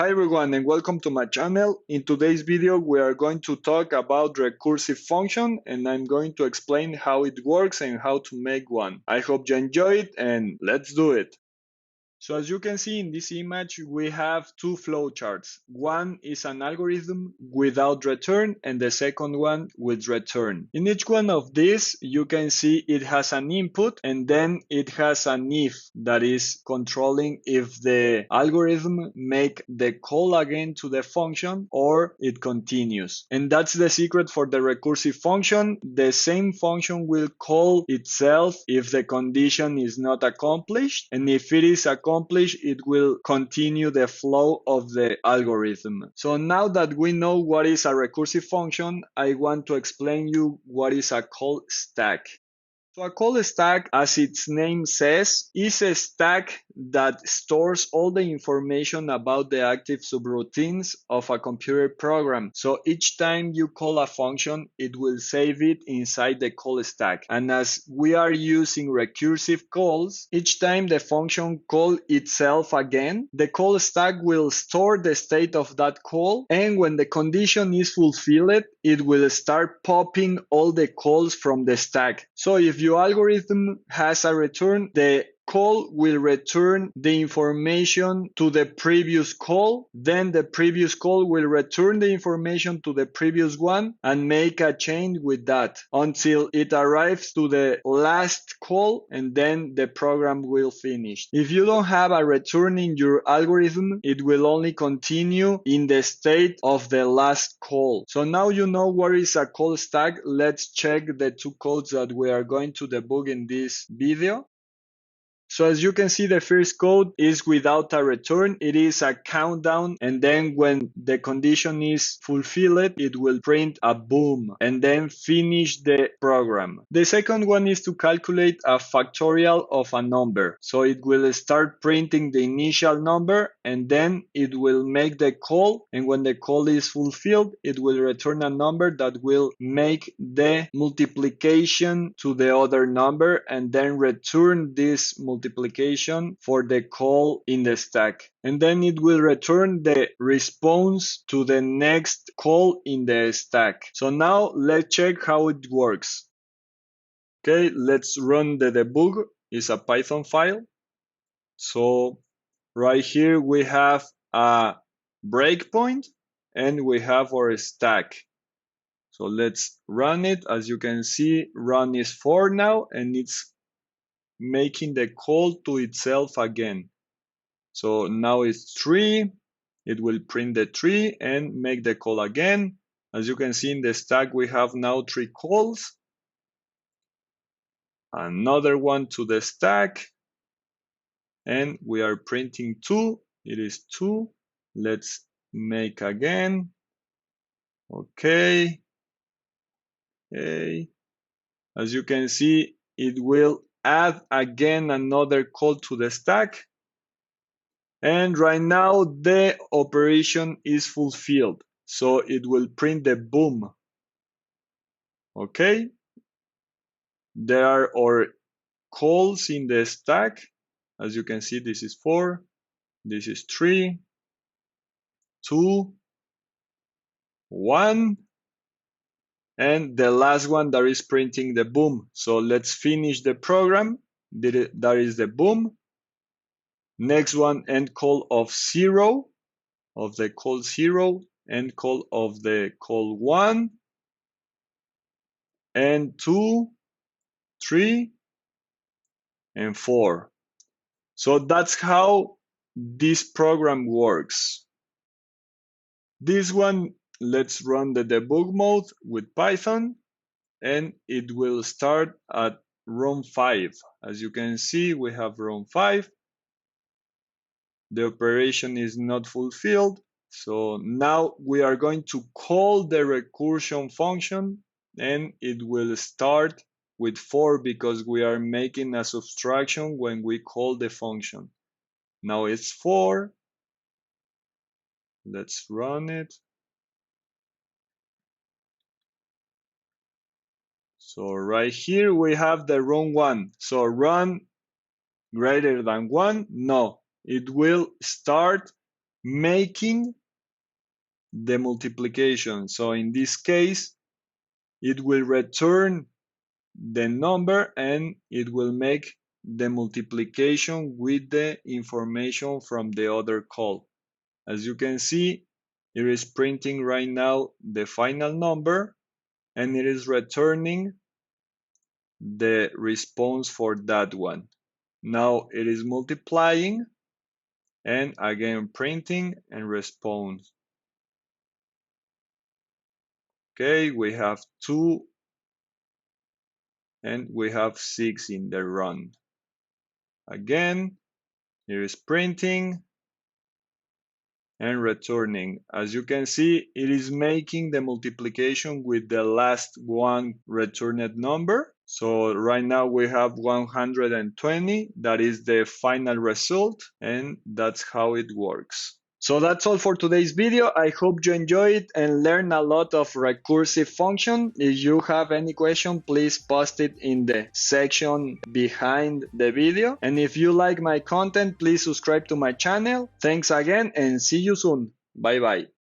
Hi everyone and welcome to my channel. In today's video we are going to talk about recursive function and I'm going to explain how it works and how to make one. I hope you enjoy it and let's do it. So as you can see in this image, we have two flowcharts. One is an algorithm without return and the second one with return. In each one of these, you can see it has an input and then it has an if that is controlling if the algorithm make the call again to the function or it continues. And that's the secret for the recursive function. The same function will call itself if the condition is not accomplished, and if it is accomplished, it will continue the flow of the algorithm. So now that we know what is a recursive function, I want to explain you what is a call stack. So a call stack, as its name says, is a stack that stores all the information about the active subroutines of a computer program. So each time you call a function, it will save it inside the call stack. And as we are using recursive calls, each time the function call itself again, the call stack will store the state of that call. And when the condition is fulfilled, it will start popping all the calls from the stack. So if your algorithm has a return, the call will return the information to the previous call, then the previous call will return the information to the previous one and make a chain with that until it arrives to the last call, and then the program will finish. If you don't have a return in your algorithm, it will only continue in the state of the last call. So now you know what is a call stack. Let's check the two codes that we are going to debug in this video. So as you can see, the first code is without a return. It is a countdown, and then when the condition is fulfilled, it will print a boom and then finish the program. The second one is to calculate a factorial of a number. So it will start printing the initial number and then it will make the call, and when the call is fulfilled, it will return a number that will make the multiplication to the other number and then return this multiplication for the call in the stack. And then it will return the response to the next call in the stack. So now let's check how it works. Okay, let's run the debug. It's a Python file. So right here we have a breakpoint and we have our stack. So let's run it. As you can see, run is 4 now and it's making the call to itself again. So now it's 3. It will print the 3 and make the call again. As you can see in the stack, we have now 3 calls. Another one to the stack. And we are printing 2. It is 2. Let's make again. Okay. Okay. As you can see, it will add again another call to the stack. And right now the operation is fulfilled. So it will print the boom. Okay. There are our calls in the stack. As you can see, this is 4. This is 3, 2, 1. And the last one that is printing the boom. So let's finish the program. That is the boom. Next one, end call of 0, of the call 0, end call of the call 1, and 2, 3, and 4. So that's how this program works. This one, let's run the debug mode with Python, and it will start at run 5. As you can see, we have run 5. The operation is not fulfilled. So now we are going to call the recursion function and it will start with 4 because we are making a subtraction when we call the function. Now it's 4. Let's run it. So right here we have the run 1. So run greater than 1? No, it will start making the multiplication. So in this case, it will return the number and it will make the multiplication with the information from the other call. As you can see, it is printing right now the final number and it is returning the response for that one. Now it is multiplying and again printing and response. Okay, we have 2 and we have 6 in the run. Again, here is printing and returning. As you can see, it is making the multiplication with the last one returned number. So right now we have 120. That is the final result, and that's how it works. So that's all for today's video. I hope you enjoyed it and learned a lot of recursive function. If you have any question, please post it in the section behind the video. And if you like my content, please subscribe to my channel. Thanks again and see you soon. Bye bye.